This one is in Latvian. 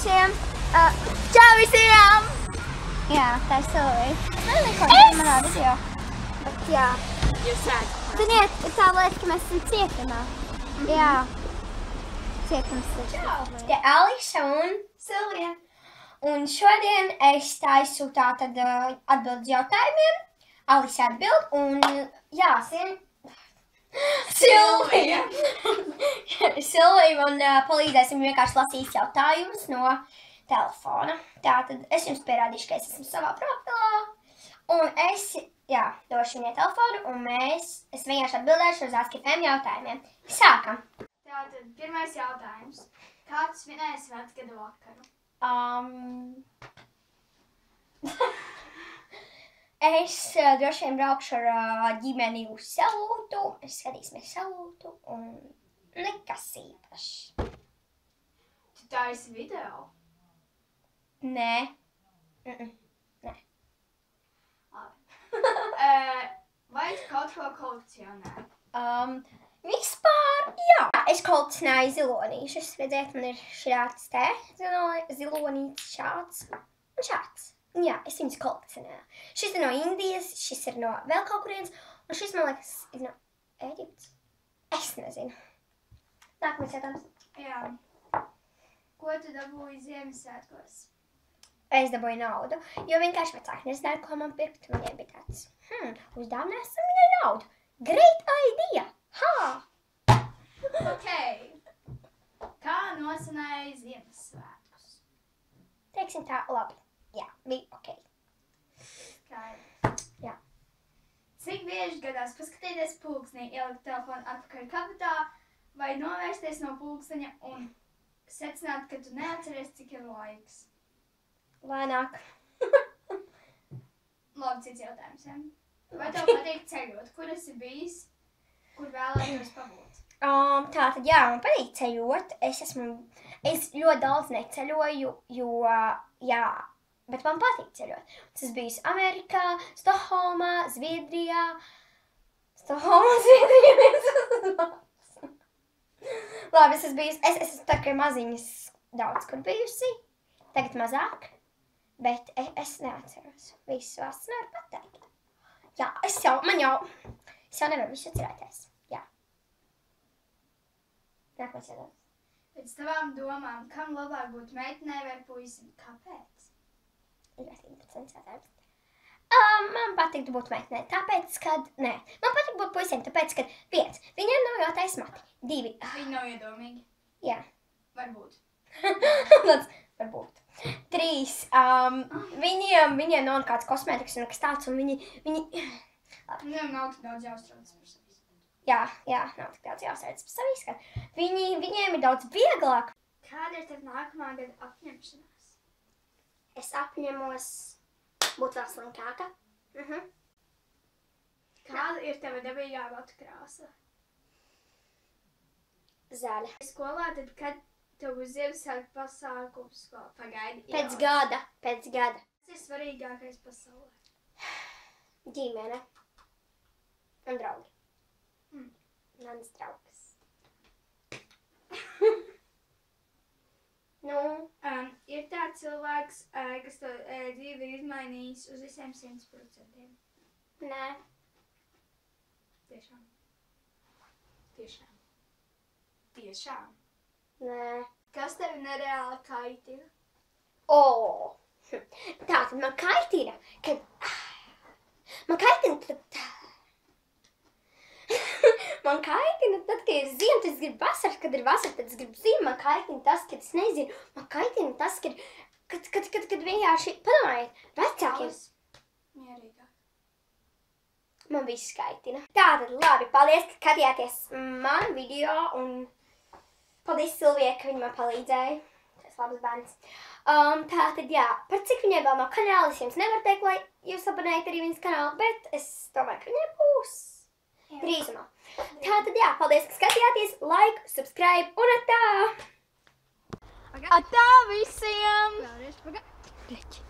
visiem! Čau visiem! Jā, tā ir Silvija. Es nezinu, ko ir manā video. Bet jā. Jūs redzat? Ziniet, ir tā lieta, ka mēs esam cietumā. Jā. Cietums ir. Čau! Te Alisa un Silvija. Un šodien es taisu tātad atbildes jautājumiem. Alisa atbild un jā, Silvija man palīdzēsim vienkārši lasīt jautājumus no telefona. Tātad es jums pierādīšu, ka es esmu savā profilā. Un es, jā, došu viņai telefonu un es vienkārši atbildēšu uz AskFM jautājumiem. Sākam! Tātad, pirmais jautājums. Kā tu svinēji svētgada vakaru? Es droši vien braukšu ar ģimeni uz salūtu. Mēs skatīsimies salūtu un nekas īpašs. Tu taisi video? Nē. Nē. Vai tu kaut ko kolekcionē? Vispār, jā. Es kolekcionēju zilonīšus. Redziet, man ir šāds te zilonīts, šāds un šāds. Jā, es viņus kolekcionēju. Šis ir no Indijas, šis ir no vēl kaut kurienes, un šis, man liekas, ir no Ēģiptes. Es nezinu. Nākamais jautājums. Jā. Ko tu dabūji Ziemassvētkos? Es dabūju naudu, jo vienkārši vecāki nezināja, ko man pirkt. Viņai bija tāds, uzdāvināsim viņai naudu. Great idea! Ha! Ok. Kā nosvinēji Ziemassvētkus? Teiksim tā, labi. Jā, bija ok. Skaidrs. Jā. Cik bieži gadās paskatīties pulkstenī, ielikt telefonu atpakaļ kabatā vai novērsties no pulksteņa un secināt, ka tu neatceries, cik ir laiks? Lēnāk. Labi, cits jautājums, ja? Vai tev patīk ceļot? Kur esi bijis? Kur vēlētos pabūt? Tātad, jā, man patīk ceļot. Es ļoti daudz neceļoju, jo, jā, bet man patīk ceļot. Es esmu bijis Amerikā, Stokholmā, Zviedrijā. Labi, es esmu tā kā maziņas daudz kur bijusi. Tagad mazāk, bet es neatceros. Visus valsts nevar pateikt. Jā, es jau nevaru visu atcerēties. Jā. Nākamais jautājums. Pēc tavām domām, kam labāk būt meitenei vai puisim? Kāpēc? Ļoti interesants jautājums. Man patīk būt meitenei, tāpēc, kad... Nē, man patīk būt puisiem, tāpēc, kad 1. Viņiem nav jātais mati. 2. Viņi nav iedomīgi. Jā. Varbūt. Varbūt. 3. Viņiem nav kāds kosmētikas un kas tāds, un viņi... Viņiem nav tik daudz jāuztrauc par savu izskatu. Jā, nav tik daudz jāuztrauc par savu izskatu. Viņiem ir daudz vieglāk. Kāda ir tev nākamā gada apņemšanās? Es apņemos būt vēl slinkāka. Kāda ir tava dabīgā vatu krāsa? Zaļa. Skolā tad, kad tev būs Ziemassvētku pasākums, pagaidi. Pēc gada. Kas ir svarīgākais pasaulē? Ģimene. Un draugi. Mans draugs. Ir tāds cilvēks, kas to dzīvi ir izmainījis uz visiem 100%. Nē. Tiešām. Nē. Kas tevi nereāli kaitina? Tātad man kaitina, kad... Man kaitina tad, kad ir ziema, tad es gribu vasaru, kad ir vasara, tad es gribu ziemu. Man kaitina tas, kad es nezinu. Man kaitina tas, kad vienkārši, padomājiet, vecākiem. Mierīgāk. Man viss kaitina. Tātad, labi, paldies, ka skatījāties manu video un paldies Silvijai, ka viņa man palīdzēja. Tas labs bērns. Tātad, jā, par cik viņai vēl nav kanāla, es jums nevaru teikt, lai jūs abonējat arī viņas kanālu, bet es domāju, ka viņai būs drīzumā. Tātad, jā, paldies, ka skatījāties, like, subscribe un atā! Atā visiem! Vēlreiz pagaidi.